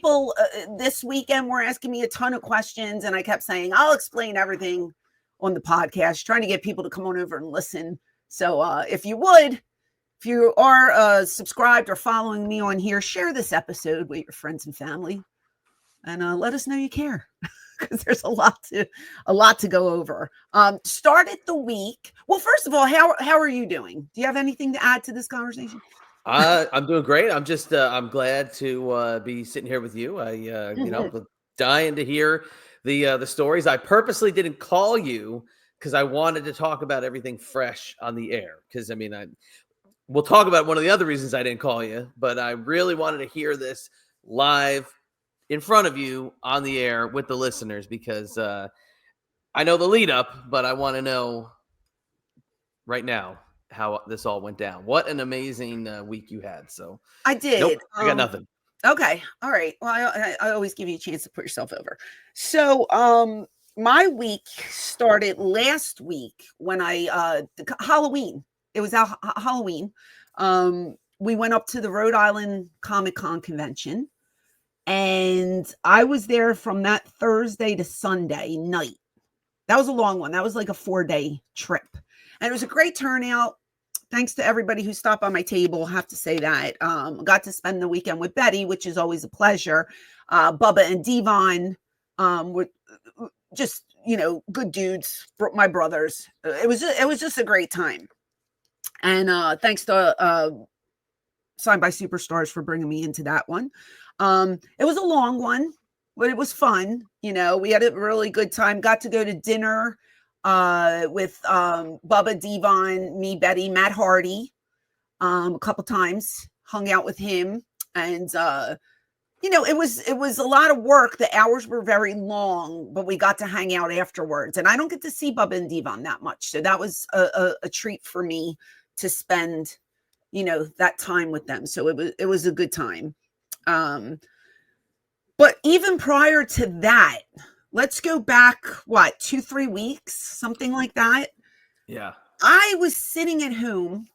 people this weekend were asking me a ton of questions, and I kept saying, I'll explain everything on the podcast, trying to get people to come on over and listen. So if you are subscribed or following me on here, share this episode with your friends and family, and let us know you care, because there's a lot to go over. Started the week. Well, first of all, how are you doing? Do you have anything to add to this conversation? I'm doing great. I'm just I'm glad to be sitting here with you. Dying to hear the stories. I purposely didn't call you because I wanted to talk about everything fresh on the air. Because we'll talk about one of the other reasons I didn't call you, but I really wanted to hear this live in front of you on the air with the listeners, because I know the lead up, but I want to know right now how this all went down. What an amazing week you had. So I did. Nope, I got nothing. Okay. All right. Well, I always give you a chance to put yourself over. So my week started last week when Halloween. It was Halloween. We went up to the Rhode Island Comic-Con convention, and I was there from that Thursday to Sunday night. That was a long one. That was like a 4-day trip. And it was a great turnout. Thanks to everybody who stopped by my table. I have to say that. Got to spend the weekend with Betty, which is always a pleasure. Bubba and Devon were just, good dudes, my brothers. It was just a great time. And thanks to Signed by Superstars for bringing me into that one. It was a long one, but it was fun. We had a really good time. Got to go to dinner with Bubba, Devon, me, Betty, Matt Hardy a couple times, hung out with him, and it was a lot of work. The hours were very long, but we got to hang out afterwards, and I don't get to see Bubba and Devon that much, so that was a treat for me to spend that time with them. So it was a good time. But even prior to that, let's go back, 2-3 weeks, something like that. Yeah. I was sitting at home.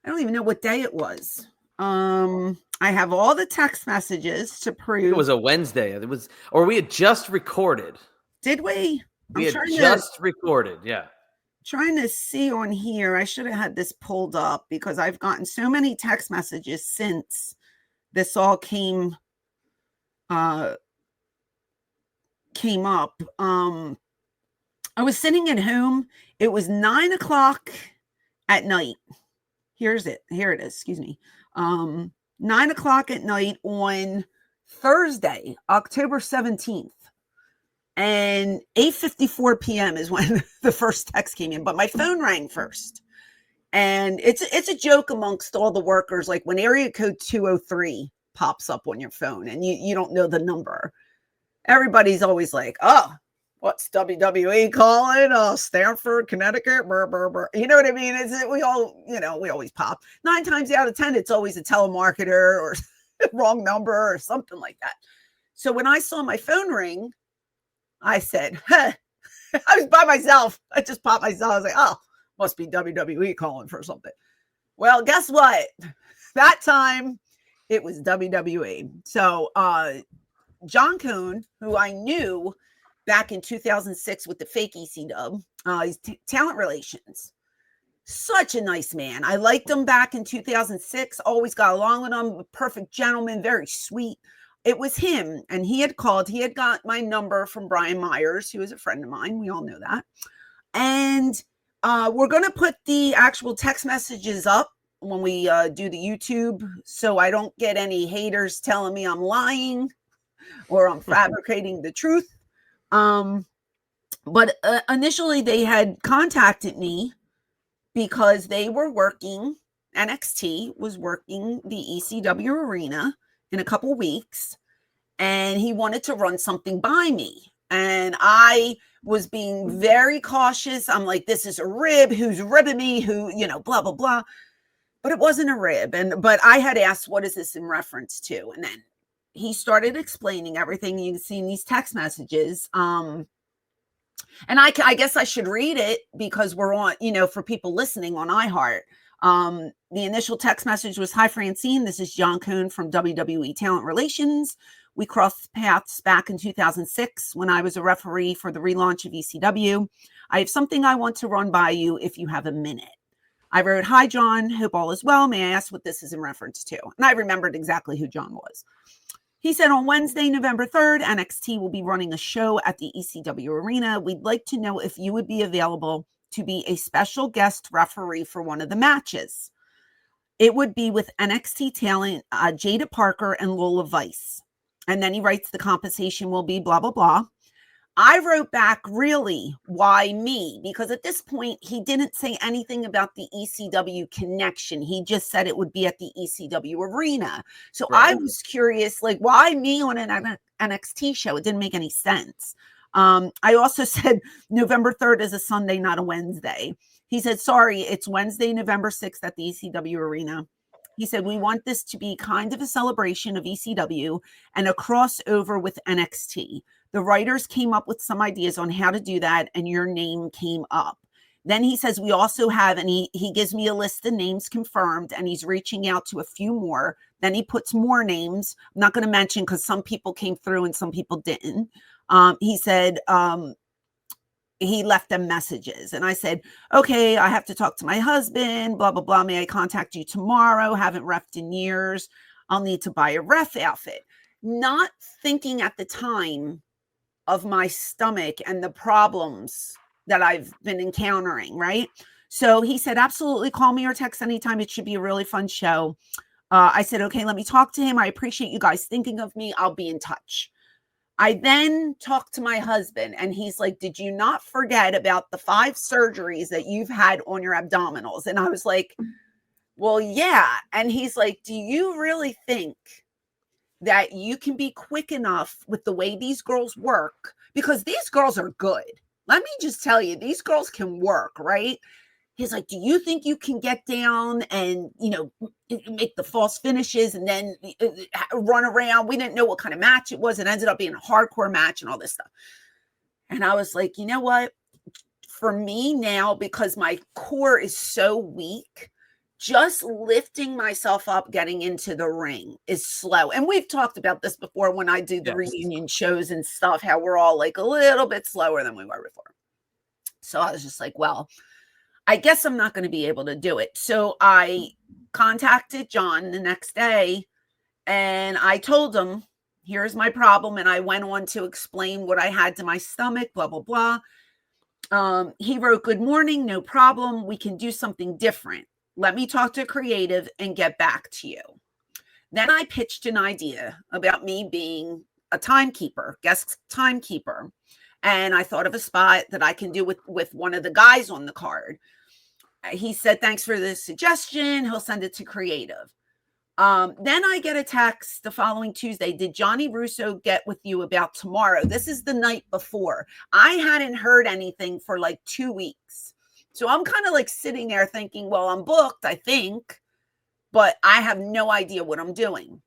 I don't even know what day it was. I have all the text messages to prove. It was a Wednesday. We had just recorded. Did we? We had just recorded, yeah. Trying to see on here. I should have had this pulled up because I've gotten so many text messages since this all came up. I was sitting at home. It was 9:00 at night. Here it is. Excuse me. 9:00 at night on Thursday, October 17th. And 8:54 p.m. is when the first text came in, but my phone rang first. And it's a joke amongst all the workers, like when area code 203 pops up on your phone and you don't know the number. Everybody's always like, oh, what's WWE calling? Stamford, Connecticut, burr, burr, burr. You know what I mean? We always pop. 9 times out of 10, it's always a telemarketer or wrong number or something like that. So when I saw my phone ring, I said, I was by myself. I just popped myself. I was like, oh, must be WWE calling for something. Well, guess what? That time it was WWE. So John Cohn, who I knew back in 2006 with the fake ECW, he's talent relations. Such a nice man. I liked him back in 2006. Always got along with him. Perfect gentleman. Very sweet. It was him, and he had called. He had got my number from Brian Myers, who is a friend of mine. We all know that. And we're going to put the actual text messages up when we do the YouTube, so I don't get any haters telling me I'm lying or I'm fabricating the truth. But initially, they had contacted me because they were working, NXT was working the ECW arena in a couple weeks, and he wanted to run something by me. And I was being very cautious. I'm like, this is a rib. Who's ribbing me? Who, blah, blah, blah. But it wasn't a rib. But I had asked, what is this in reference to? And then he started explaining everything. You can see in these text messages. And I guess I should read it because we're on, for people listening on iHeart. The initial text message was, "Hi, Francine. This is John Cohn from WWE Talent Relations. We crossed paths back in 2006 when I was a referee for the relaunch of ECW. I have something I want to run by you if you have a minute. I wrote, hi, John. Hope all is well. May I ask what this is in reference to? And I remembered exactly who John was. He said, on Wednesday, November 3rd, NXT will be running a show at the ECW Arena. We'd like to know if you would be available to be a special guest referee for one of the matches. It would be with NXT talent Jada Parker and Lola Vice. And then he writes, the compensation will be blah, blah, blah. I wrote back, really, why me? Because at this point, he didn't say anything about the ECW connection. He just said it would be at the ECW Arena. So I was curious, like, why me on an NXT show? It didn't make any sense. I also said November 3rd is a Sunday, not a Wednesday. He said, sorry, it's Wednesday, November 6th at the ECW Arena. He said, we want this to be kind of a celebration of ECW and a crossover with NXT. The writers came up with some ideas on how to do that, and your name came up. Then he says, we also have, and he gives me a list of names confirmed, and he's reaching out to a few more. Then he puts more names. I'm not going to mention because some people came through and some people didn't. He said, he left them messages. And I said, okay, I have to talk to my husband, blah, blah, blah. May I contact you tomorrow? Haven't refed in years. I'll need to buy a ref outfit. Not thinking at the time of my stomach and the problems that I've been encountering, right? So he said, absolutely, call me or text anytime. It should be a really fun show. I said, okay, let me talk to him. I appreciate you guys thinking of me. I'll be in touch. I then talked to my husband, and he's like, did you not forget about the 5 surgeries that you've had on your abdominals? And I was like, well, yeah. And he's like, do you really think that you can be quick enough with the way these girls work? Because these girls are good. Let me just tell you, these girls can work, right? He's like, do you think you can get down and, make the false finishes and then run around? We didn't know what kind of match it was. It ended up being a hardcore match and all this stuff. And I was like, you know what? For me now, because my core is so weak, just lifting myself up, getting into the ring is slow. And we've talked about this before when I do the reunion shows and stuff, how we're all like a little bit slower than we were before. So I was just like, well, I guess I'm not going to be able to do it. So I contacted John the next day and I told him, here's my problem. And I went on to explain what I had to my stomach, blah, blah, blah. He wrote, good morning, no problem. We can do something different. Let me talk to creative and get back to you. Then I pitched an idea about me being a timekeeper, guest timekeeper. And I thought of a spot that I can do with one of the guys on the card. He said, thanks for the suggestion. He'll send it to creative. Then I get a text the following Tuesday. Did Johnny Russo get with you about tomorrow? This is the night before. I hadn't heard anything for like 2 weeks. So I'm kind of like sitting there thinking, well, I'm booked, I think, but I have no idea what I'm doing.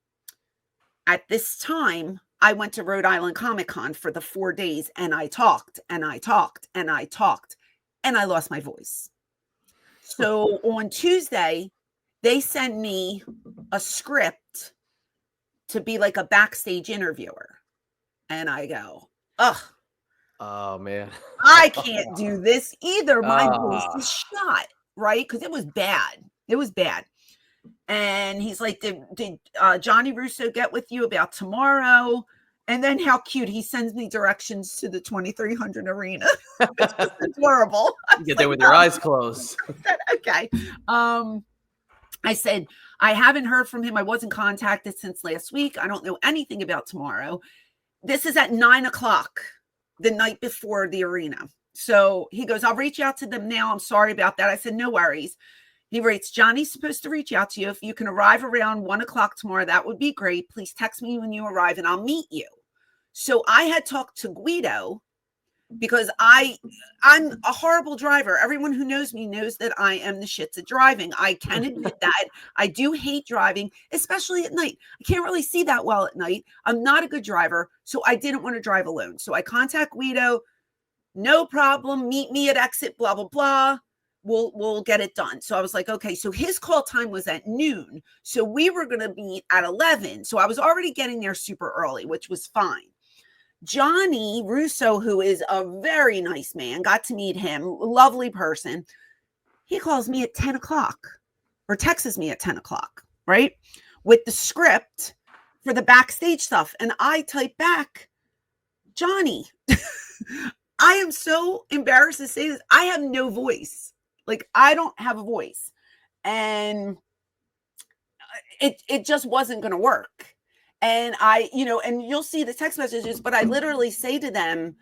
At this time, I went to Rhode Island Comic Con for the 4 days and I talked and I talked and I talked and I lost my voice. So on Tuesday, they sent me a script to be like a backstage interviewer. And I go, ugh. Oh, man. I can't do this either. My voice is shot, right? Because it was bad. It was bad. And he's like, did Johnny Russo get with you about tomorrow? And then how cute. He sends me directions to the 2300 arena. It's just adorable. You get there with your eyes closed. I said, okay. I said, I haven't heard from him. I wasn't contacted since last week. I don't know anything about tomorrow. This is at 9:00. The night before the arena. So he goes, I'll reach out to them now. I'm sorry about that. I said, no worries. He writes, Johnny's supposed to reach out to you. If you can arrive around 1:00 tomorrow, that would be great. Please text me when you arrive and I'll meet you. So I had talked to Guido because I'm a horrible driver. Everyone who knows me knows that I am the shits at driving. I can admit that. I do hate driving, especially at night. I can't really see that well at night. I'm not a good driver, so I didn't want to drive alone. So I contact Guido. No problem. Meet me at exit, blah, blah, blah. we'll get it done. So I was like, okay, so his call time was at noon. So we were going to meet at 11. So I was already getting there super early, which was fine. Johnny Russo, who is a very nice man, got to meet him, lovely person. He calls me at 10 o'clock or texts me at 10 o'clock, right? With the script for the backstage stuff. And I type back, Johnny, I am so embarrassed to say this. I have no voice. Like, I don't have a voice. And it just wasn't going to work. And and you'll see the text messages, but I literally say to them,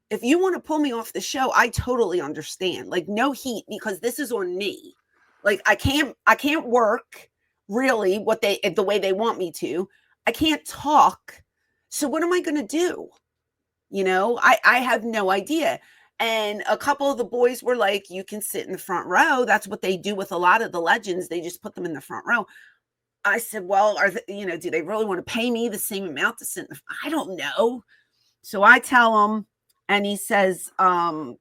if you want to pull me off the show, I totally understand. Like, no heat, because this is on me. Like, I can't work really the way they want me to. I can't talk. So what am I going to do? I have no idea. And a couple of the boys were like, you can sit in the front row. That's what they do with a lot of the legends. They just put them in the front row. I said, well, do they really want to pay me the same amount to sit in I don't know. So I tell him, and he says, hold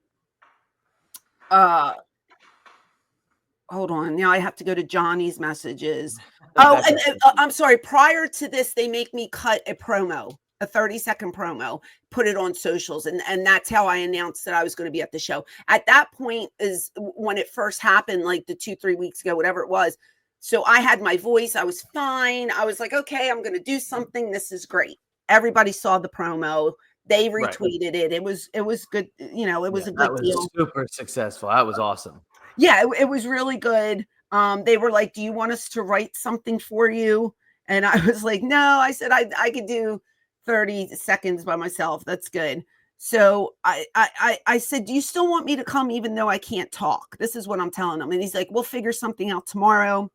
on. Now I have to go to Johnny's messages. Oh, and I'm sorry. Prior to this, they make me cut a 30-second promo, put it on socials. And that's how I announced that I was going to be at the show. At that point is when it first happened, like the 2-3 weeks ago, whatever it was. So I had my voice. I was fine. I was like, okay, I'm going to do something. This is great. Everybody saw the promo. They retweeted it. It was good. It was a good deal. Super successful. That was awesome. Yeah, it was really good. They were like, do you want us to write something for you? And I was like, no. I said, I could do 30 seconds by myself. That's good. So I said, do you still want me to come even though I can't talk? This is what I'm telling him. And he's like, we'll figure something out tomorrow.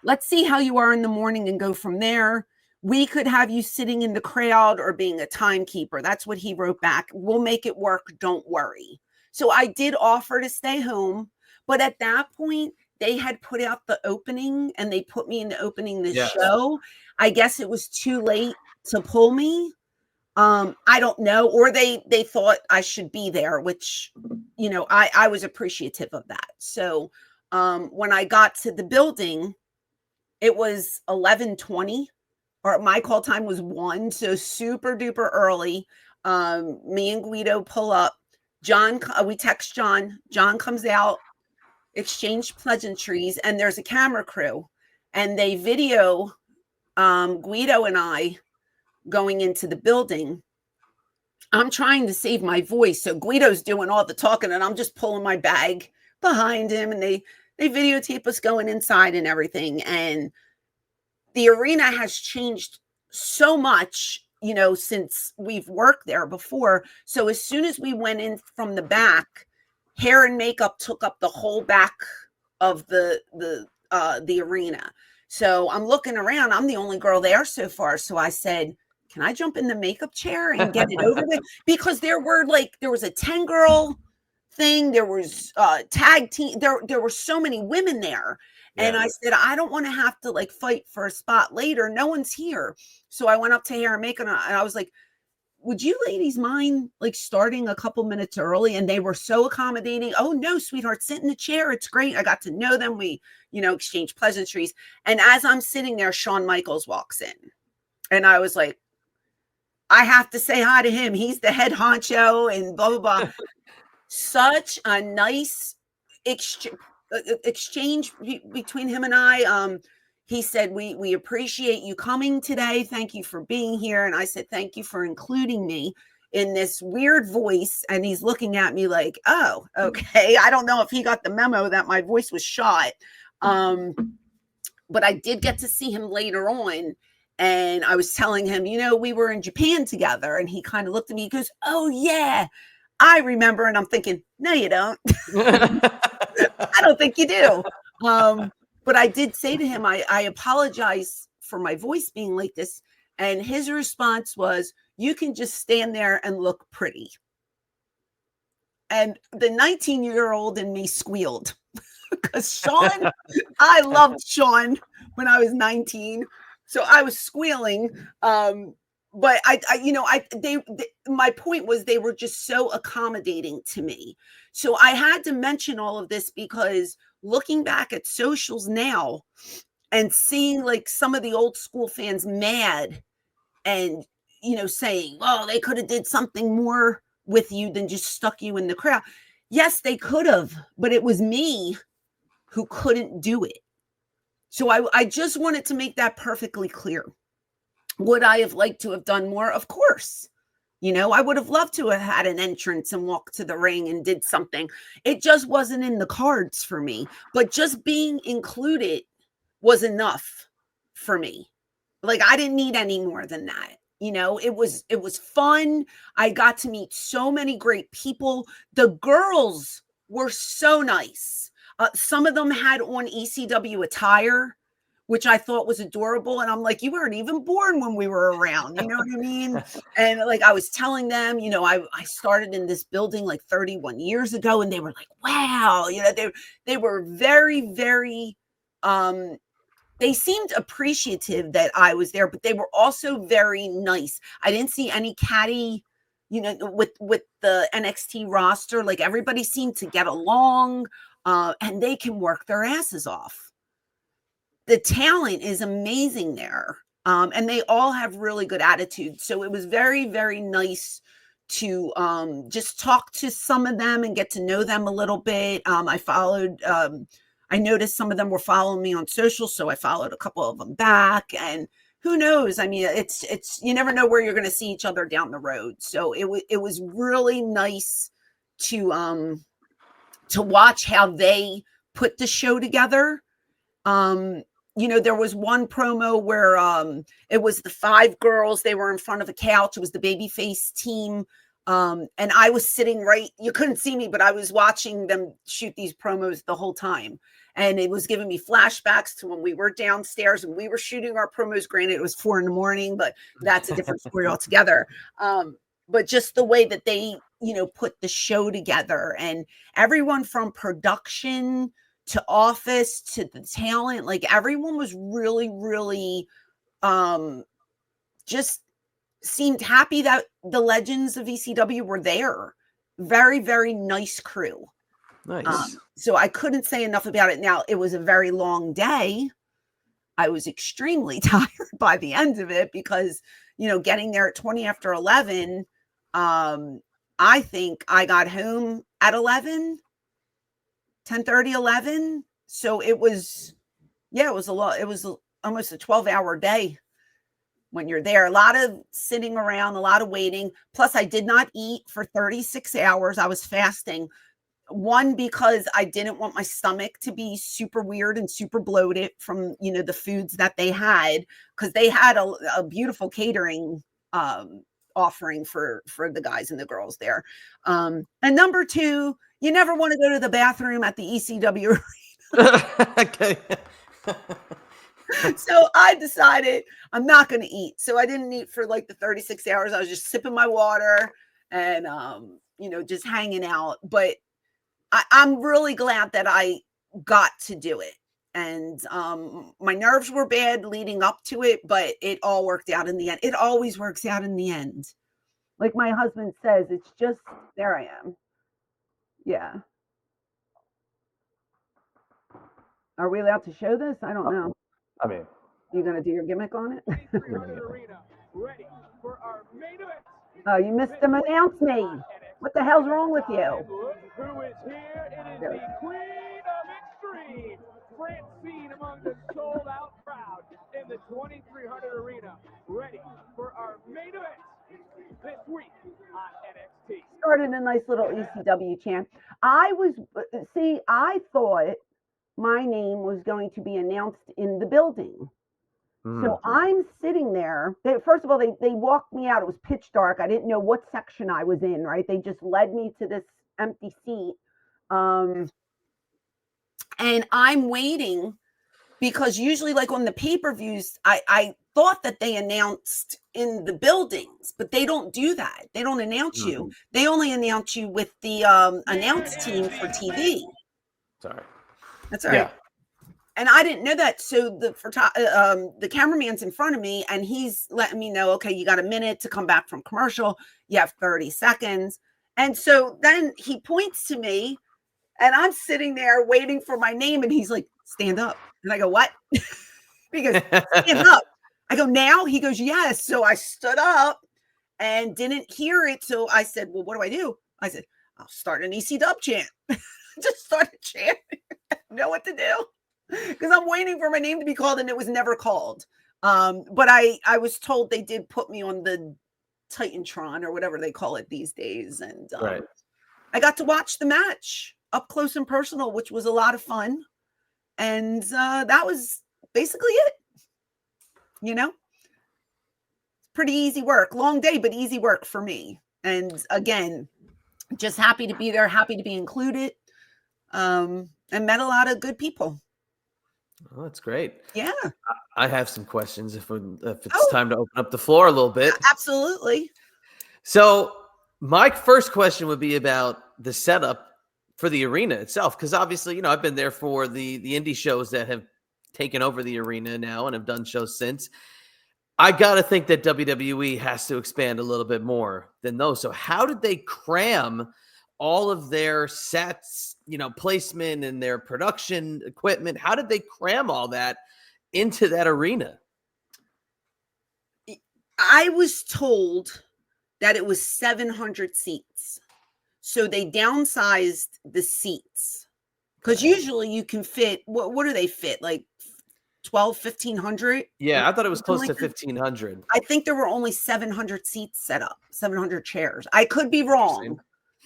Let's see how you are in the morning and go from there. We could have you sitting in the crowd or being a timekeeper. That's what he wrote back. We'll make it work. Don't worry. So I did offer to stay home. But at that point, they had put out the opening and they put me in the opening the show. I guess it was too late to pull me. I don't know. Or they thought I should be there, which, I was appreciative of that. So when I got to the building, it was 11:20, or my call time was 1. So super duper early. Me and Guido pull up. We text John. John comes out, exchange pleasantries, and there's a camera crew, and they video Guido and I going into the building. I'm trying to save my voice, so Guido's doing all the talking, and I'm just pulling my bag behind him, and they videotape us going inside and everything. And the arena has changed so much, since we've worked there before. So as soon as we went in from the back, hair and makeup took up the whole back of the arena. So I'm looking around. I'm the only girl there so far. So I said, can I jump in the makeup chair and get it over with? Because there was a 10-girl thing. There was tag team. There were so many women there. Yeah. And I said, I don't want to have to fight for a spot later. No one's here. So I went up to hair and makeup and I was like, would you ladies mind starting a couple minutes early? And they were so accommodating. Oh no, sweetheart, sit in the chair. It's great. I got to know them. We, exchanged pleasantries. And as I'm sitting there, Shawn Michaels walks in. And I was like, I have to say hi to him. He's the head honcho and blah, blah, blah. Such a nice exchange between him and I. He said, we appreciate you coming today. Thank you for being here. And I said, thank you for including me in this weird voice. And he's looking at me like, oh, okay. I don't know if he got the memo that my voice was shot. But I did get to see him later on. And I was telling him, we were in Japan together. And he kind of looked at me. He goes, oh, yeah, I remember. And I'm thinking, no, you don't. I don't think you do. But I did say to him, I apologize for my voice being like this. And his response was, you can just stand there and look pretty. And the 19-year-old in me squealed. Because Shawn, I loved Shawn when I was 19. So I was squealing. but my point was they were just so accommodating to me. So I had to mention all of this because looking back at socials now and seeing like some of the old school fans mad and, saying, well, they could have did something more with you than just stuck you in the crowd. Yes, they could have, but it was me who couldn't do it. So I just wanted to make that perfectly clear. Would I have liked to have done more? Of course. I would have loved to have had an entrance and walked to the ring and did something. It just wasn't in the cards for me. But just being included was enough for me. Like, I didn't need any more than that. It was fun. I got to meet so many great people. The girls were so nice. Some of them had on ECW attire, which I thought was adorable. And I'm like, you weren't even born when we were around. You know what I mean? And like, I was telling them, I started in this building like 31 years ago, and they were like, wow, they were very, very, they seemed appreciative that I was there, but they were also very nice. I didn't see any catty, with the NXT roster. Like, everybody seemed to get along, and they can work their asses off. The talent is amazing there. And they all have really good attitudes. So it was very, very nice to just talk to some of them and get to know them a little bit. I noticed some of them were following me on social, so I followed a couple of them back. And who knows? I mean, it's you never know where you're going to see each other down the road. So it was really nice to watch how they put the show together. There was one promo where it was the 5 girls. They were in front of a couch. It was the babyface team. And I was sitting you couldn't see me, but I was watching them shoot these promos the whole time. And it was giving me flashbacks to when we were downstairs and we were shooting our promos. Granted, it was 4 a.m, but that's a different story altogether. But just the way that they, put the show together, and everyone from production to office to the talent, like everyone was really, really just seemed happy that the legends of ECW were there. Very, very nice crew. Nice. So I couldn't say enough about it. Now, it was a very long day. I was extremely tired by the end of it because, getting there at 20 after 11, I think I got home at 10:30, 11. So it was a lot. It was almost a 12-hour day when you're there. A lot of sitting around, a lot of waiting. Plus, I did not eat for 36 hours. I was fasting. One, because I didn't want my stomach to be super weird and super bloated from, the foods that they had, because they had a beautiful catering offering for the guys and the girls there. And number 2, you never want to go to the bathroom at the ECW. Okay. So I decided I'm not going to eat. So I didn't eat for like the 36 hours. I was just sipping my water and, just hanging out. But I'm really glad that I got to do it. And my nerves were bad leading up to it, but it all worked out in the end. It always works out in the end. Like my husband says, it's just, there I am. Yeah. Are we allowed to show this? I don't know. I mean, You going to do your gimmick on it? Ready for our main event. Oh, you missed them announce me. What the hell's wrong with you? Look who is here. It is the Queen of Extreme, Francine, among the sold-out crowd in the 2300 arena. Ready for our main event this week on NXT. Started a nice little ECW chant. I thought my name was going to be announced in the building. So I'm sitting there. First of all, they walked me out. It was pitch dark. I didn't know what section I was in, right? They just led me to this empty seat. And I'm waiting because usually, like on the pay-per-views, I thought that they announced in the buildings, but they don't do that. They don't announce you. They only announce you with the announce team for TV. Sorry. That's all right. And I didn't know that. So the cameraman's in front of me and he's letting me know, okay, you got a minute to come back from commercial. You have 30 seconds. And so then he points to me and I'm sitting there waiting for my name. And he's like, stand up. And I go, what? He goes, stand up. I go, now? He goes, yes. So I stood up and didn't hear it. So I said, well, what do I do? I said, I'll start an ECW chant. Just started chanting. Know what to do. Because I'm waiting for my name to be called and it was never called. But I was told they did put me on the Titantron or whatever they call it these days. And Right. I got to watch the match up close and personal, which was a lot of fun. And that was basically it. You know, pretty easy work, long day, but easy work for me. And again, just happy to be there, happy to be included, and met a lot of good people. Oh, that's great. Yeah. I have some questions if it's time to open up the floor a little bit. Absolutely. So my first question would be about the setup for the arena itself, because obviously, I've been there for the indie shows that have taken over the arena now and have done shows since. I got to think that WWE has to expand a little bit more than those. So how did they cram all of their sets, placement and their production equipment? How did they cram all that into that arena? I was told that it was 700 seats. So they downsized the seats because usually you can fit, what do they fit? Like 1,500? Yeah, I thought it was close like to 1,500. I think there were only 700 seats set up, 700 chairs. I could be wrong.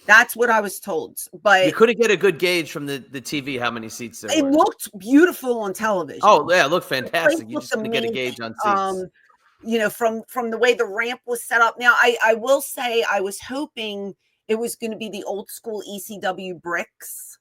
That's what I was told. But you couldn't get a good gauge from the TV how many seats there were. It looked beautiful on television. Oh, yeah, it looked fantastic. You just couldn't get a gauge on seats. From the way the ramp was set up. Now, I will say I was hoping it was going to be the old school ECW bricks.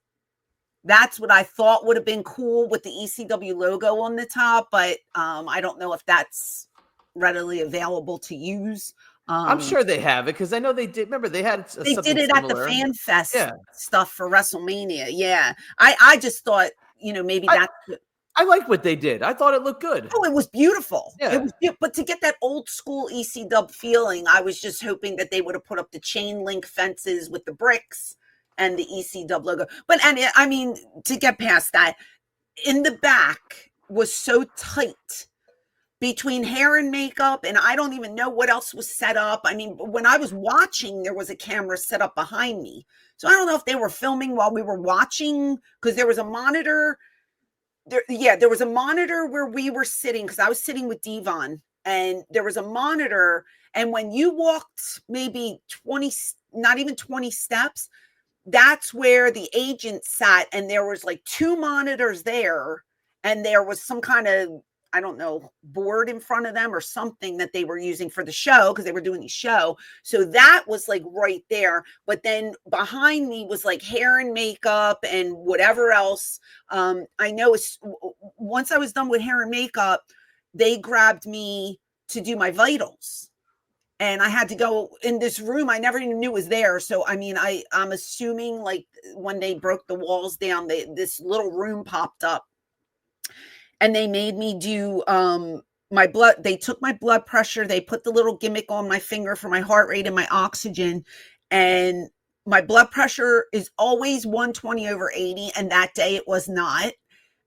That's what I thought would have been cool with the ECW logo on the top, but I don't know if that's readily available to use. I'm sure they have it because I know they did. Remember, they had they did it similar at the Fan Fest stuff for WrestleMania. Yeah, I just thought maybe that's. I like what they did. I thought it looked good. Oh, it was beautiful. Yeah. It was but to get that old school ECW feeling, I was just hoping that they would have put up the chain link fences with the bricks and the ECW logo. But I mean, to get past that, in the back was so tight between hair and makeup, and I don't even know what else was set up. I mean, when I was watching, there was a camera set up behind me. So I don't know if they were filming while we were watching because there was a monitor. There was a monitor where we were sitting because I was sitting with Devon, and there was a monitor. And when you walked maybe 20, not even 20 steps, that's where the agent sat. And there was like 2 monitors there. And there was some kind of, I don't know, board in front of them or something that they were using for the show because they were doing the show. So that was like right there. But then behind me was like hair and makeup and whatever else. I know once I was done with hair and makeup, they grabbed me to do my vitals. And I had to go in this room I never even knew was there. So, I mean, I'm assuming like when they broke the walls down, this little room popped up. And they made me do my blood. They took my blood pressure. They put the little gimmick on my finger for my heart rate and my oxygen. And my blood pressure is always 120/80. And that day it was not.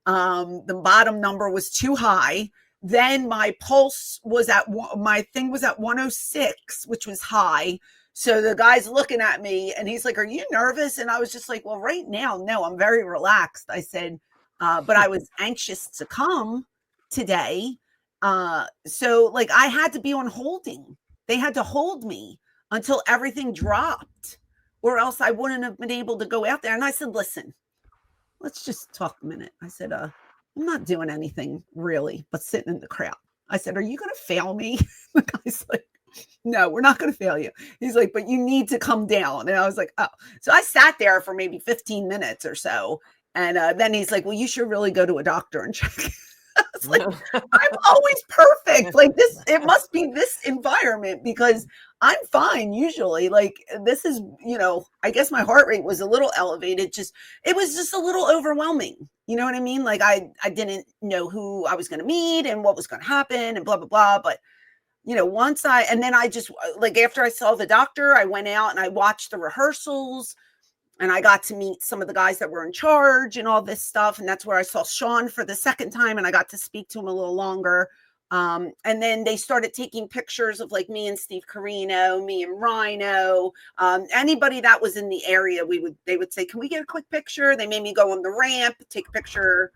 The bottom number was too high. Then my pulse was my thing was at 106, which was high. So the guy's looking at me and he's like, "Are you nervous?" And I was just like, "Well, right now, no, I'm very relaxed." I said, but I was anxious to come today. So like I had to be on holding. They had to hold me until everything dropped or else I wouldn't have been able to go out there. And I said, "Listen, let's just talk a minute." I said, I'm not doing anything really, but sitting in the crowd. I said, "Are you going to fail me?" The guy's like, "No, we're not going to fail you." He's like, "But you need to come down." And I was like, "Oh." So I sat there for maybe 15 minutes or so. And then he's like, "Well, you should really go to a doctor and check." I was like, "I'm always perfect. Like this, it must be this environment because I'm fine usually. Like this is, I guess my heart rate was a little elevated. It was just a little overwhelming, You know what I mean? Like I didn't know who I was going to meet and what was going to happen and blah, blah, blah. But, you know, and then I just like, after I saw the doctor, I went out and I watched the rehearsals and I got to meet some of the guys that were in charge and all this stuff. And that's where I saw Sean for the second time and I got to speak to him a little longer. And then they started taking pictures of like me and Steve Carino, me and Rhino, anybody that was in the area. They would say, can we get a quick picture? They made me go on the ramp, take a picture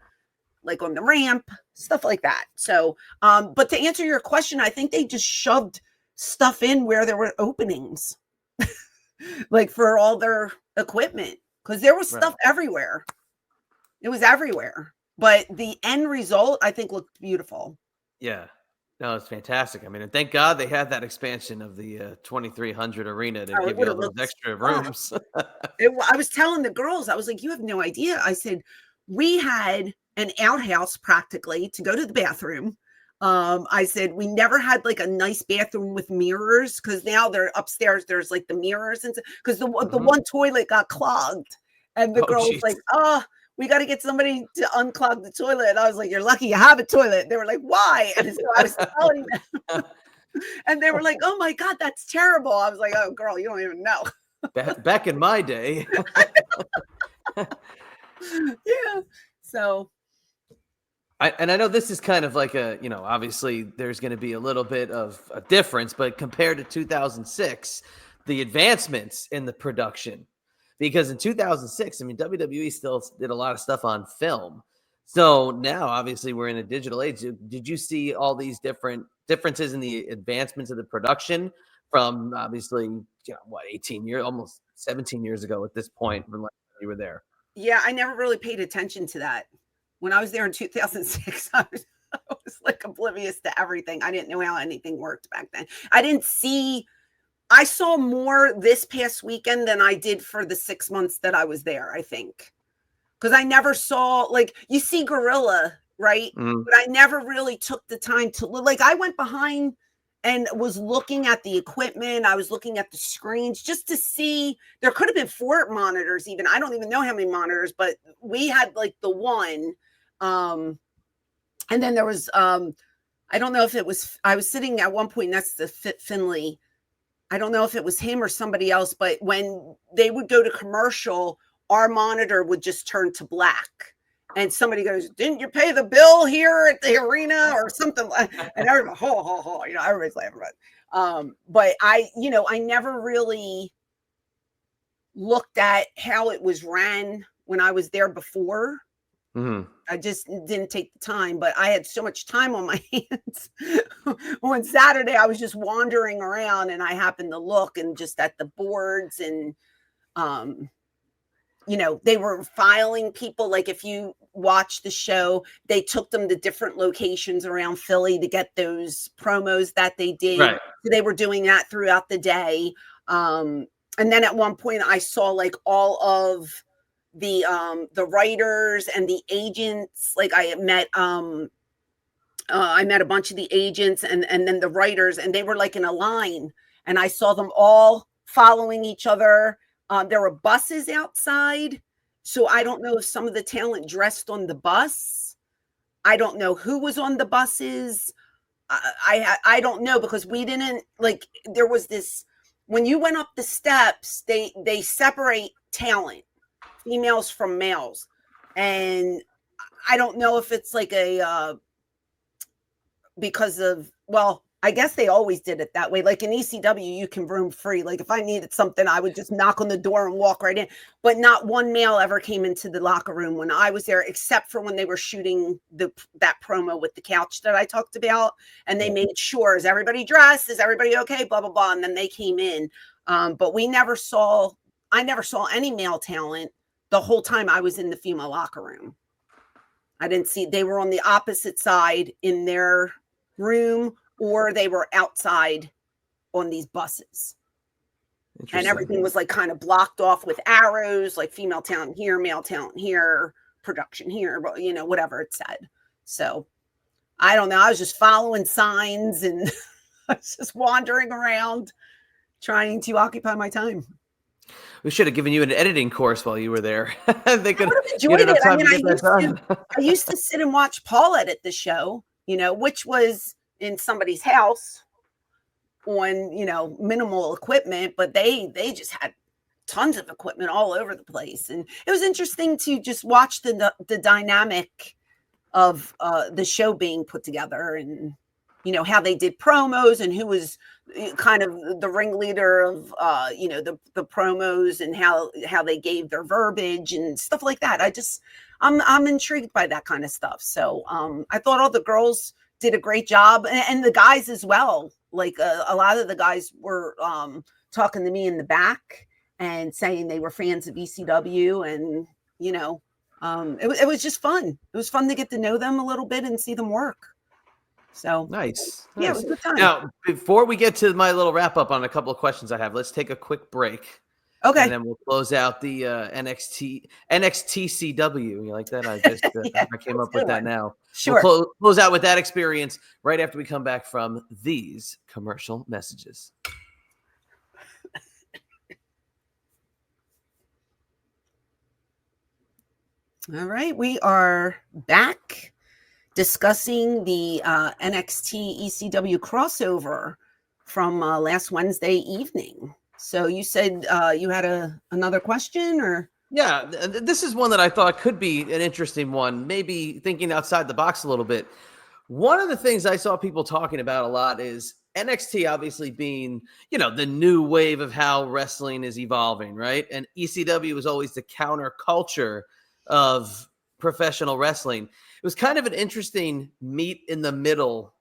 like on the ramp, stuff like that. So, but to answer your question, I think they just shoved stuff in where there were openings, like for all their equipment, because there was stuff everywhere. It was everywhere. But the end result, I think, looked beautiful. Yeah. No, it's fantastic. I mean, and thank God they had that expansion of the 2300 arena to give you all those extra rooms. I was telling the girls, I was like, you have no idea. I said, we had an outhouse practically to go to the bathroom. I said, we never had like a nice bathroom with mirrors because now they're upstairs. There's like the mirrors and because the one toilet got clogged and the girl was like, we got to get somebody to unclog the toilet. And I was like, you're lucky you have a toilet. They were like, why? And so I was telling them and they were like, oh my God, that's terrible. I was like, oh girl, you don't even know. Back in my day. Yeah. So. I know this is kind of like a, you know, obviously there's going to be a little bit of a difference, but compared to 2006, the advancements in the production, because in 2006, I mean, WWE still did a lot of stuff on film. So now, obviously, we're in a digital age. Did you see all these differences in the advancements of the production from obviously, 18 years, almost 17 years ago at this point when you were there? Yeah, I never really paid attention to that. When I was there in 2006, I was like oblivious to everything. I didn't know how anything worked back then. I saw more this past weekend than I did for the 6 months that I was there, I think. Because I never saw, like, you see Gorilla, right? But I never really took the time to look. Like, I went behind and was looking at the equipment. I was looking at the screens just to see. There could have been 4 monitors even. I don't even know how many monitors, but we had like the one. And then there was, I don't know if it was, I was sitting at one point next to Finley. I don't know if it was him or somebody else, but when they would go to commercial, our monitor would just turn to black. And somebody goes, didn't you pay the bill here at the arena or something? And everybody, everybody's laughing about it. But I never really looked at how it was ran when I was there before. I just didn't take the time, but I had so much time on my hands. On Saturday, I was just wandering around and I happened to look and just at the boards and, they were filing people. Like if you watch the show, they took them to different locations around Philly to get those promos that they did. Right. So they were doing that throughout the day. And then at one point I saw like all of the writers and the agents. Like I met a bunch of the agents and then the writers, and they were like in a line and I saw them all following each other. There were buses outside. So I don't know if some of the talent dressed on the bus. I don't know who was on the buses. I don't know because we didn't like, there was this, when you went up the steps, they separate talent, females from males. And I don't know if it's like because of, well, I guess they always did it that way. Like in ECW, you can room free. Like if I needed something, I would just knock on the door and walk right in. But not one male ever came into the locker room when I was there, except for when they were shooting that promo with the couch that I talked about. And they made sure, is everybody dressed? Is everybody okay? Blah, blah, blah. And then they came in. But I never saw any male talent the whole time I was in the female locker room. I didn't see, they were on the opposite side in their room, or they were outside on these buses. And everything was like kind of blocked off with arrows, like female talent here, male talent here, production here, but whatever it said. So I don't know. I was just following signs and I was just wandering around trying to occupy my time. We should have given you an editing course while you were there. They could I would have you had enjoyed enough it. I time mean, to get that done. I used to sit and watch Paul edit the show, which was in somebody's house on, minimal equipment, but they just had tons of equipment all over the place. And it was interesting to just watch the dynamic of the show being put together, and how they did promos, and who was kind of the ringleader of the promos, and how they gave their verbiage and stuff like that. I'm intrigued by that kind of stuff. So I thought all the girls did a great job, and the guys as well. Like a lot of the guys were talking to me in the back and saying they were fans of ECW, and it was just fun. It was fun to get to know them a little bit and see them work. So Nice. yeah, it was a good time. Now, before we get to my little wrap up on a couple of questions I have, let's take a quick break. Okay. And then we'll close out the NXT CW. You like that? I just Yeah, I came up with that now. Sure. We'll close out with that experience right after we come back from these commercial messages. All right, we are back discussing the NXT ECW crossover from last Wednesday evening. So you said you had another question, or? Yeah, this is one that I thought could be an interesting one, maybe thinking outside the box a little bit. One of the things I saw people talking about a lot is NXT obviously being, the new wave of how wrestling is evolving, right? And ECW was always the counterculture of professional wrestling. It was kind of an interesting meet in the middle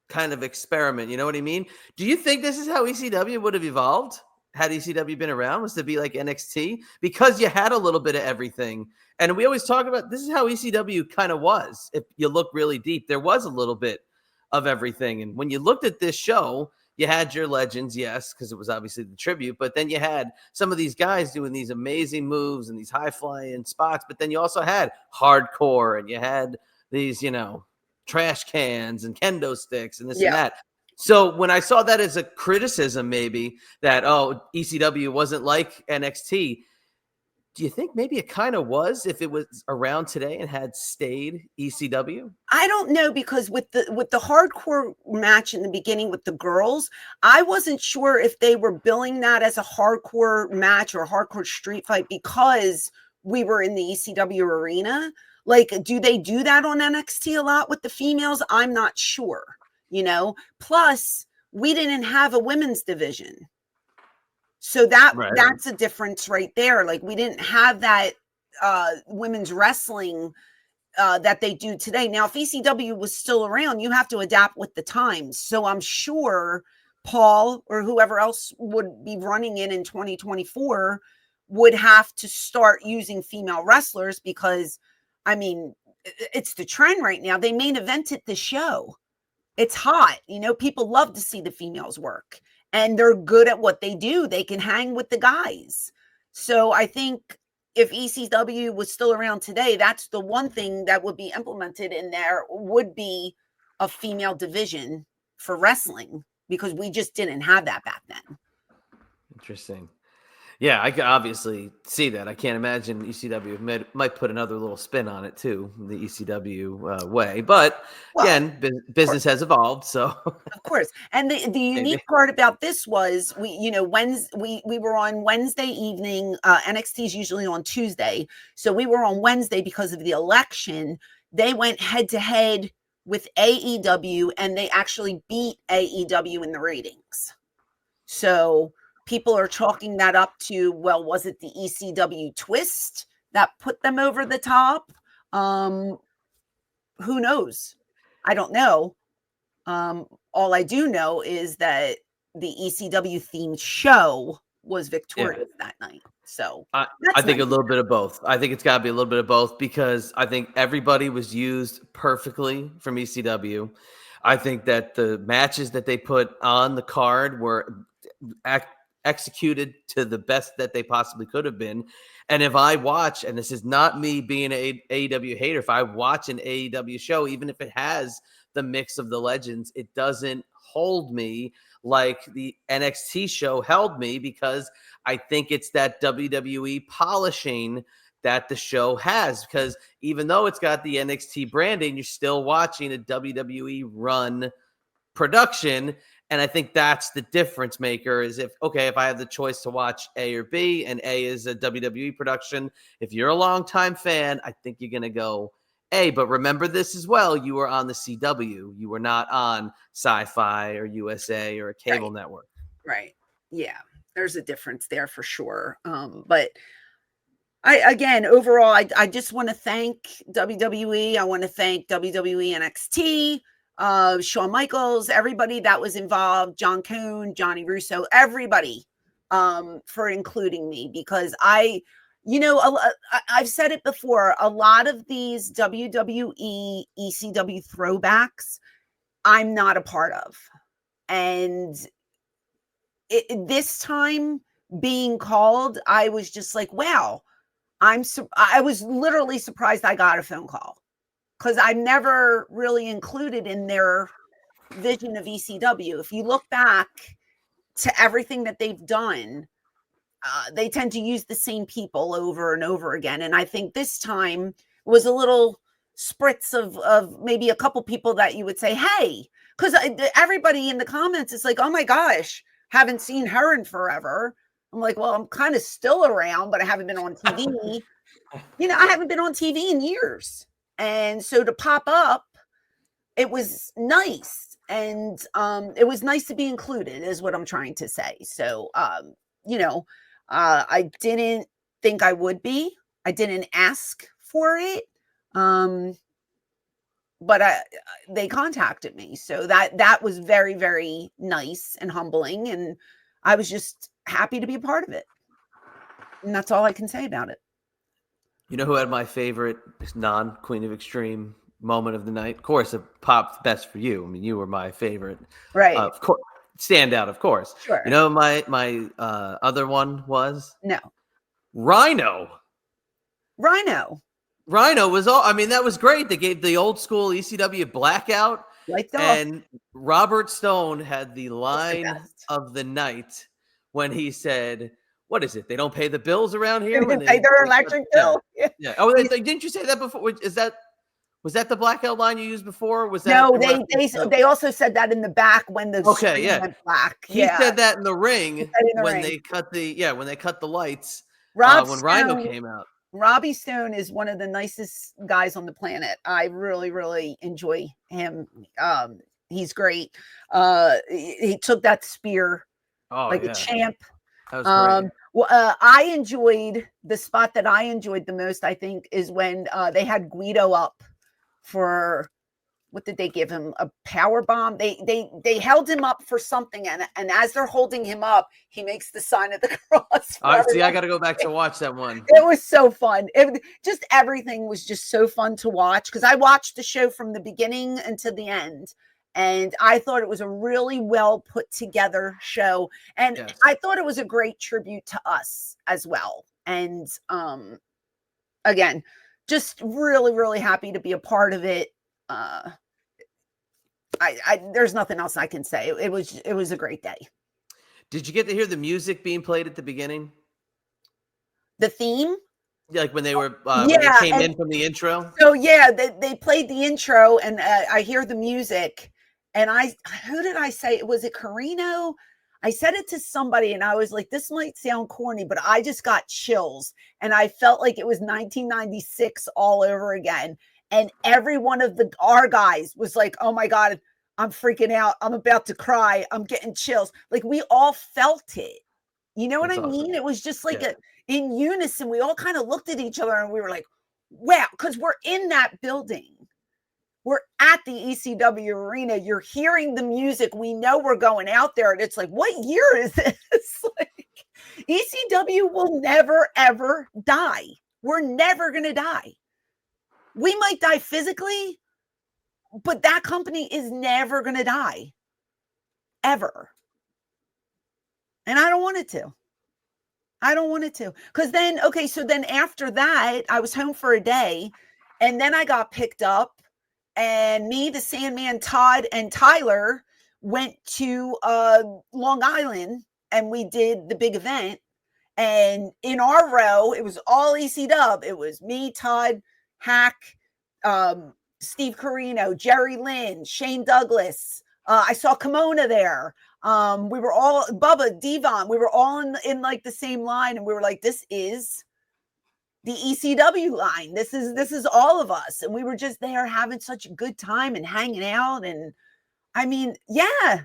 kind of experiment. You know what I mean? Do you think this is how ECW would have evolved had ECW been around, was to be like NXT? Because you had a little bit of everything. And we always talk about this is how ECW kind of was. If you look really deep, there was a little bit of everything. And when you looked at this show, you had your legends, yes, because it was obviously the tribute, but then you had some of these guys doing these amazing moves and these high-flying spots, but then you also had hardcore, and you had these, trash cans and kendo sticks and this and that. So when I saw that as a criticism, maybe that, ECW wasn't like NXT, do you think maybe it kind of was if it was around today and had stayed ECW? I don't know, because with the hardcore match in the beginning with the girls, I wasn't sure if they were billing that as a hardcore match or a hardcore street fight because we were in the ECW arena. Like, do they do that on NXT a lot with the females? I'm not sure, Plus, we didn't have a women's division. So that's a difference right there. Like, we didn't have that women's wrestling that they do today. Now, if ECW was still around, you have to adapt with the times. So I'm sure Paul or whoever else would be running it in 2024 would have to start using female wrestlers because, it's the trend right now. They main evented the show. It's hot. People love to see the females work. And they're good at what they do. They can hang with the guys. So I think if ECW was still around today, that's the one thing that would be implemented in there would be a female division for wrestling, because we just didn't have that back then. Interesting. Yeah, I can obviously see that. I can't imagine ECW might put another little spin on it too, the ECW way. But again, business has evolved, so of course. And the unique part about this was we were on Wednesday evening. NXT is usually on Tuesday, so we were on Wednesday because of the election. They went head to head with AEW, and they actually beat AEW in the ratings. So people are chalking that up to, well, was it the ECW twist that put them over the top? Who knows? I don't know. All I do know is that the ECW themed show was victorious that night. So I think a little bit of both. I think it's got to be a little bit of both, because I think everybody was used perfectly from ECW. I think that the matches that they put on the card were executed to the best that they possibly could have been. And if I watch, and this is not me being an AEW hater, if I watch an AEW show, even if it has the mix of the legends, it doesn't hold me like the NXT show held me, because I think it's that WWE polishing that the show has. Because even though it's got the NXT branding, you're still watching a WWE run production. And I think that's the difference maker, is if I have the choice to watch A or B, and A is a WWE production, if you're a longtime fan, I think you're going to go A. But remember this as well, you were on the CW. You were not on Sci-Fi or USA or a cable network. Right. Yeah. There's a difference there for sure. But overall, I just want to thank WWE. I want to thank WWE NXT, Shawn Michaels, everybody that was involved, John Cone, Johnny Russo, everybody, for including me, because I've said it before, a lot of these WWE, ECW throwbacks, I'm not a part of. And this time being called, I was just like, wow, I was literally surprised I got a phone call, because I'm never really included in their vision of ECW. If you look back to everything that they've done, they tend to use the same people over and over again. And I think this time was a little spritz of maybe a couple people that you would say, hey, because everybody in the comments is like, oh my gosh, haven't seen her in forever. I'm like, well, I'm kind of still around, but I haven't been on TV. I haven't been on TV in years. And so to pop up, it was nice. And it was nice to be included, is what I'm trying to say. So, I didn't think I would be. I didn't ask for it. But they contacted me. So that was very, very nice and humbling. And I was just happy to be a part of it. And that's all I can say about it. You know who had my favorite non-Queen of Extreme moment of the night? Of course, it popped best for you. I mean, you were my favorite. Right. Of course. Standout, of course. Sure. You know my other one was? No. Rhino was all. I mean, that was great. They gave the old school ECW blackout. And Robert Stone had the line of the night when he said, what is it? They don't pay the bills around here? They pay their electric bill. Yeah. Oh, didn't you say that before? Was that the blackout line you used before? Was that no? They also said that in the back when the screen went black. He said that in the ring when they cut the lights. When Rhino came out. Robbie Stone is one of the nicest guys on the planet. I really, really enjoy him. He's great. He took that spear a champ. That was great. I enjoyed the spot that I enjoyed the most, I think, is when they had Guido up for, what did they give him? A power bomb. They held him up for something, and as they're holding him up, he makes the sign of the cross. I got to go back to watch that one. It was so fun. Just everything was just so fun to watch, because I watched the show from the beginning until the end. And I thought it was a really well put together show. And I thought it was a great tribute to us as well. And again, just really, really happy to be a part of it. There's nothing else I can say. It was a great day. Did you get to hear the music being played at the beginning? The theme? Like when they were when they came in from the intro? So they played the intro, and I hear the music. And who did I say? Was it Carino? I said it to somebody, and I was like, this might sound corny, but I just got chills. And I felt like it was 1996 all over again. And every one of our guys was like, oh my God, I'm freaking out. I'm about to cry. I'm getting chills. Like, we all felt it. You know what I mean? It was just like in unison. We all kind of looked at each other and we were like, wow, because we're in that building. We're at the ECW arena. You're hearing the music. We know we're going out there. And it's like, what year is this? Like, ECW will never, ever die. We're never going to die. We might die physically, but that company is never going to die. Ever. And I don't want it to. Because then, okay, so then after that, I was home for a day, and then I got picked up, and me, the Sandman, Todd, and Tyler went to Long Island, and we did the big event. And in our row, it was all ECW. It was me, Todd, Hack, Steve Carino, Jerry Lynn, Shane Douglas. I saw Kimona there. We were all Bubba, Devon. We were all in like the same line, and we were like, "This is the ECW line. This is all of us." And we were just there having such a good time and hanging out. And I mean, yeah.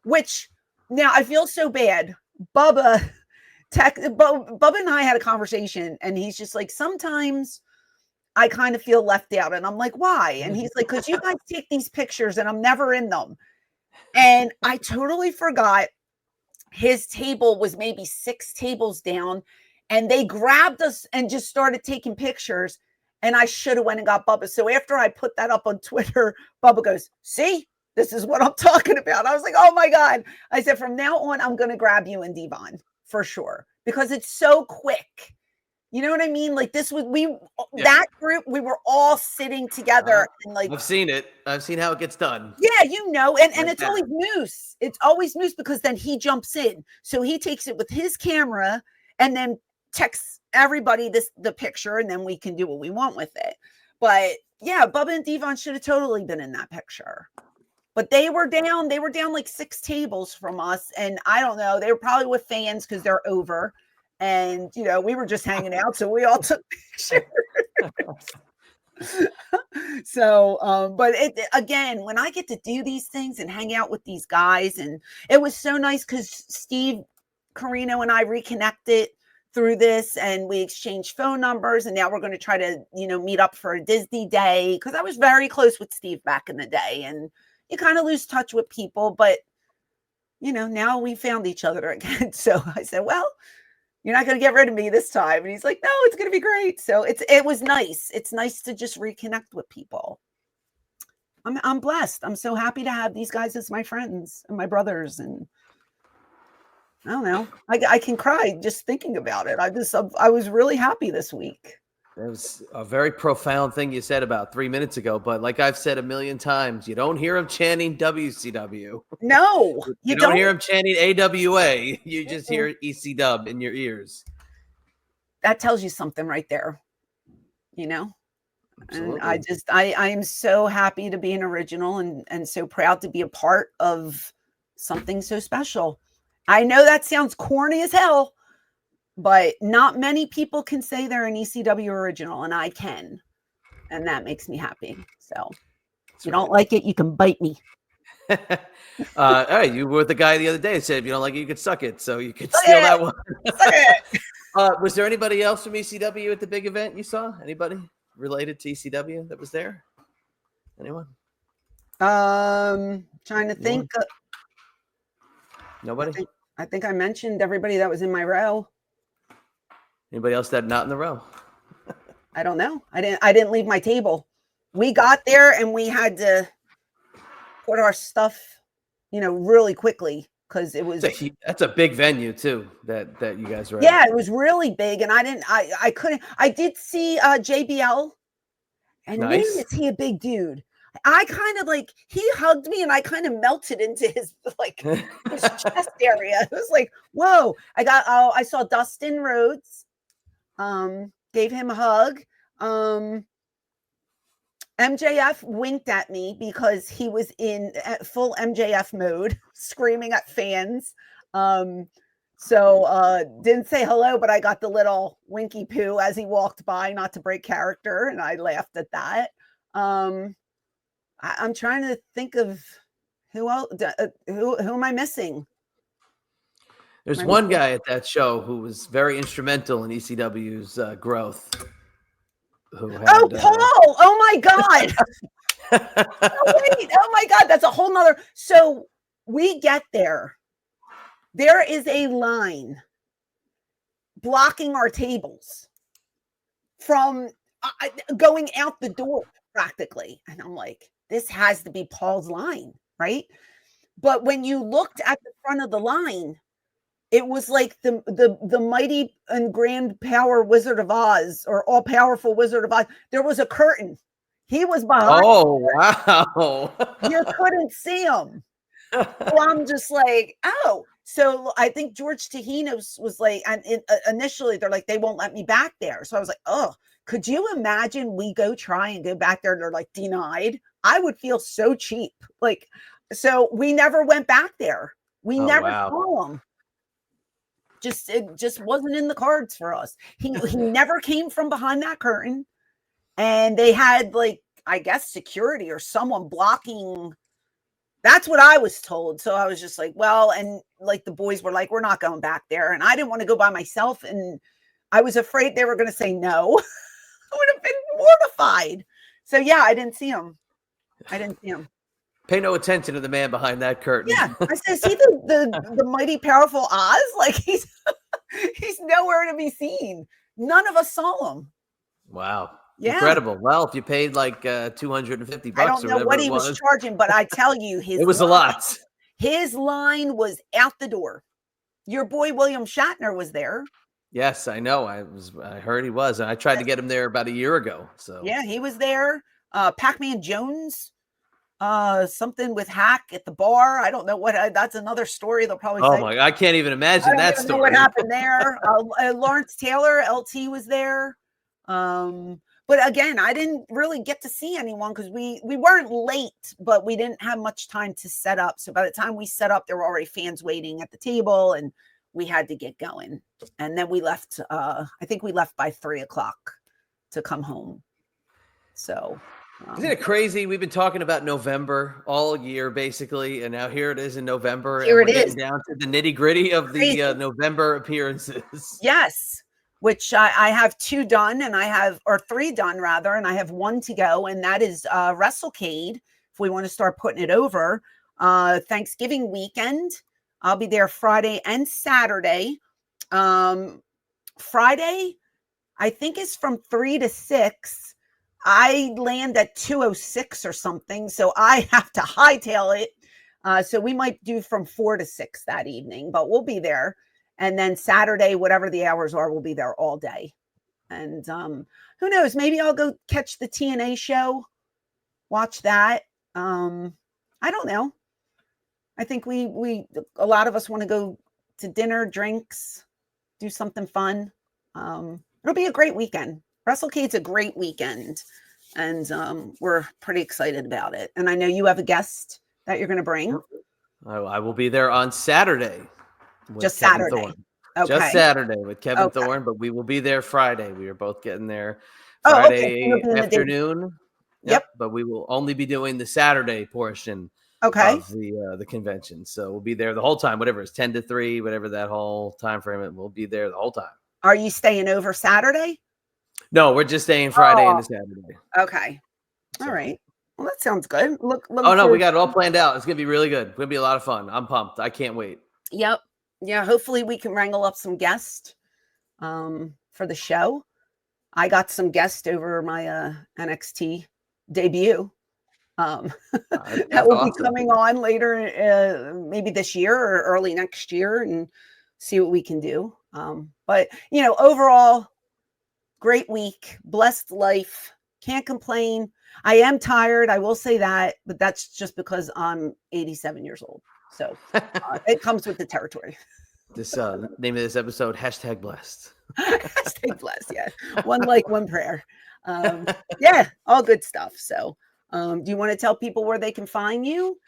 Which now I feel so bad. Bubba and I had a conversation, and he's just like, sometimes I kind of feel left out. And I'm like, why? And he's like, because you guys take these pictures and I'm never in them. And I totally forgot his table was maybe 6 tables down, and they grabbed us and just started taking pictures. And I should have went and got Bubba. So after I put that up on Twitter, Bubba goes, see, this is what I'm talking about. I was like, oh my God. I said, from now on, I'm going to grab you and Devon for sure, because it's so quick. You know what I mean? Like this was, that group, we were all sitting together and like, I've seen it. I've seen how it gets done. Yeah, and it's always Moose. It's always Moose, because then he jumps in. So he takes it with his camera and then texts everybody the picture, and then we can do what we want with it. But yeah, Bubba and Devon should have totally been in that picture. But they were down like 6 tables from us. And I don't know, they were probably with fans because they're over. And, we were just hanging out. So we all took pictures. So, but again, when I get to do these things and hang out with these guys, and it was so nice because Steve Carino and I reconnected through this, and we exchanged phone numbers, and now we're going to try to, meet up for a Disney day, because I was very close with Steve back in the day, and you kind of lose touch with people, but now we found each other again. So I said, well, you're not going to get rid of me this time. And he's like, no, it's going to be great. So it was nice. It's nice to just reconnect with people. I'm blessed. I'm so happy to have these guys as my friends and my brothers. And I don't know, I can cry just thinking about it. I was really happy this week. It was a very profound thing you said about 3 minutes ago, but like I've said a million times, you don't hear them chanting WCW. No, you don't hear them chanting AWA. You just hear ECW in your ears. That tells you something right there, Absolutely. And I am so happy to be an original and so proud to be a part of something so special. I know that sounds corny as hell, but not many people can say they're an ECW original, and I can. And that makes me happy. So if you don't like it, you can bite me. All right, you were the guy the other day that said, if you don't like it, you could suck it. So you could steal that one. Was there anybody else from ECW at the big event you saw? Anybody related to ECW that was there? Anyone? Trying to think. Nobody? I think I mentioned everybody that was in my row. Anybody else that not in the row? I don't know. I didn't leave my table. We got there and we had to put our stuff, really quickly, because it was. That's a big venue too. That you guys were. Yeah, it was really big, and I couldn't. I did see JBL, and man, is he a big dude. I kind of he hugged me, and I kind of melted into his his chest area. It was like, whoa! I saw Dustin Rhodes. Gave him a hug. MJF winked at me because he was in full MJF mode, screaming at fans. So didn't say hello, but I got the little winky poo as he walked by, not to break character, and I laughed at that. I'm trying to think of who else. Who am I missing? There's one guy at that show who was very instrumental in ECW's growth. Paul! Oh my God! Oh my God! That's a whole nother. So we get there. There is a line blocking our tables from going out the door practically, and I'm like, this has to be Paul's line, right? But when you looked at the front of the line, It was like the mighty and grand power Wizard of Oz, or all powerful Wizard of Oz. There was a curtain. He was behind. Oh, wow. You couldn't see him. So I'm just like, oh. So I think George Tahinos was like, and initially they're like, they won't let me back there. So I was like, oh, could you imagine we go try and go back there and they're like denied? I would feel so cheap. Like, so we never went back there. We never saw him. It just wasn't in the cards for us. He never came from behind that curtain, and they had, like, I guess security or someone blocking. That's what I was told. So I was just like, well, and like the boys were like, we're not going back there. And I didn't want to go by myself. And I was afraid they were going to say no. I would have been mortified. So yeah, I didn't see him. Pay no attention to the man behind that curtain. Yeah. I said, see the mighty powerful Oz? Like he's nowhere to be seen. None of us saw him. Wow. Yeah. Incredible. Well, if you paid like $250, I don't know what he was charging, but I tell you, it was a lot. His line was out the door. Your boy William Shatner was there. Yes, I know. I heard he was, and I tried to get him there about a year ago. So yeah, he was there. Pac-Man Jones, something with Hack at the bar. I don't know what. That's another story. They'll probably. Oh my! I can't even imagine that story. Know what happened there? Lawrence Taylor, LT was there. But again, I didn't really get to see anyone because we weren't late, but we didn't have much time to set up. So by the time we set up, there were already fans waiting at the table, and we had to get going. And then we left. I think we left by 3:00 to come home. So. Isn't it crazy? We've been talking about November all year, basically, and now here it is in November. Here and it we're is. getting down to the nitty-gritty of the November appearances. Yes, which I have 2 done, or 3 done rather, and I have 1 to go, and that is WrestleCade. If we want to start putting it over, Thanksgiving weekend, I'll be there Friday and Saturday. Friday, I think, is from 3 to 6. I land at 2:06 or something, so I have to hightail it. So we might do from 4 to 6 that evening, but we'll be there. And then Saturday, whatever the hours are, we'll be there all day. And who knows? Maybe I'll go catch the TNA show, watch that. I don't know. I think a lot of us want to go to dinner, drinks, do something fun. It'll be a great weekend. WrestleCade's a great weekend, and we're pretty excited about it. And I know you have a guest that you're going to bring. I will be there on Saturday. Just Saturday. Okay. Just Saturday with Kevin Thorne, but we will be there Friday. We are both getting there Friday afternoon. Yep. But we will only be doing the Saturday portion of the convention. So we'll be there the whole time, whatever it's 10 to 3, whatever that whole time frame, we'll be there the whole time. Are you staying over Saturday? No, we're just staying Friday into Saturday. Okay. All right. Well, that sounds good. Look. Oh no, we got it all planned out. It's gonna be really good. It's gonna be a lot of fun. I'm pumped. I can't wait. Yep. Yeah. Hopefully we can wrangle up some guests for the show. I got some guests over my NXT debut. That will be coming on later, maybe this year or early next year, and see what we can do. But overall, great week, blessed life, can't complain. I am tired, I will say that, but that's just because I'm 87 years old. So it comes with the territory. This name of this episode, #blessed. #blessed, yeah. One like, one prayer. Yeah, all good stuff. So do you want to tell people where they can find you?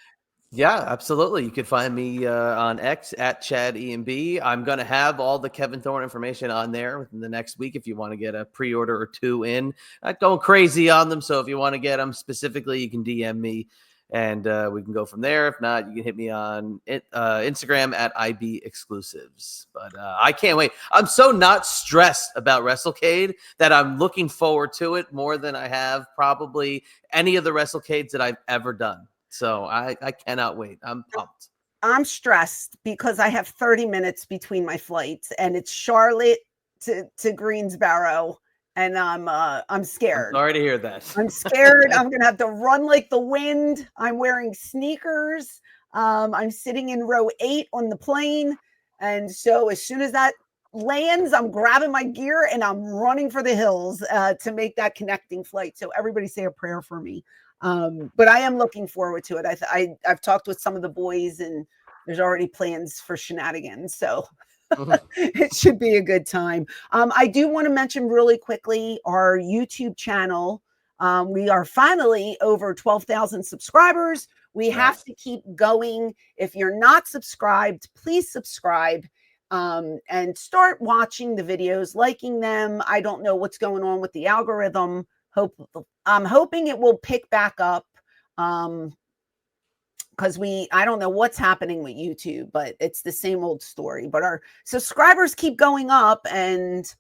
Yeah, absolutely. You can find me on X at ChadEMB. I'm going to have all the Kevin Thorne information on there within the next week if you want to get a pre-order or 2 in. Not going crazy on them, so if you want to get them specifically, you can DM me, and we can go from there. If not, you can hit me on Instagram at IB Exclusives. But I can't wait. I'm so not stressed about WrestleCade that I'm looking forward to it more than I have probably any of the WrestleCades that I've ever done. So I cannot wait. I'm pumped. I'm stressed because I have 30 minutes between my flights, and it's Charlotte to Greensboro, and I'm scared. I'm sorry to hear that. I'm scared. I'm gonna have to run like the wind. I'm wearing sneakers. I'm sitting in row 8 on the plane, And so as soon as that lands, I'm grabbing my gear and I'm running for the hills to make that connecting flight. So everybody say a prayer for me. But I am looking forward to it. I've talked with some of the boys and there's already plans for shenanigans. So it should be a good time. I do want to mention really quickly our YouTube channel. We are finally over 12,000 subscribers. We have to keep going. If you're not subscribed, please subscribe and start watching the videos, liking them. I don't know what's going on with the algorithm. I'm hoping it will pick back up because I don't know what's happening with YouTube, but it's the same old story. But our subscribers keep going up and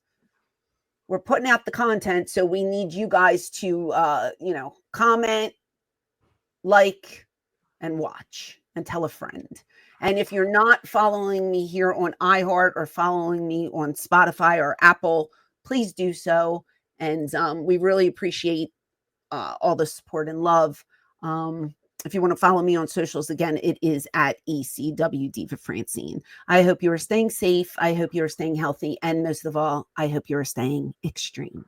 we're putting out the content. So we need you guys to, comment, like, and watch and tell a friend. And if you're not following me here on iHeart or following me on Spotify or Apple, please do so. And we really appreciate all the support and love. If you want to follow me on socials, again, it is at ECW Diva Francine. I hope you are staying safe. I hope you are staying healthy. And most of all, I hope you are staying extreme.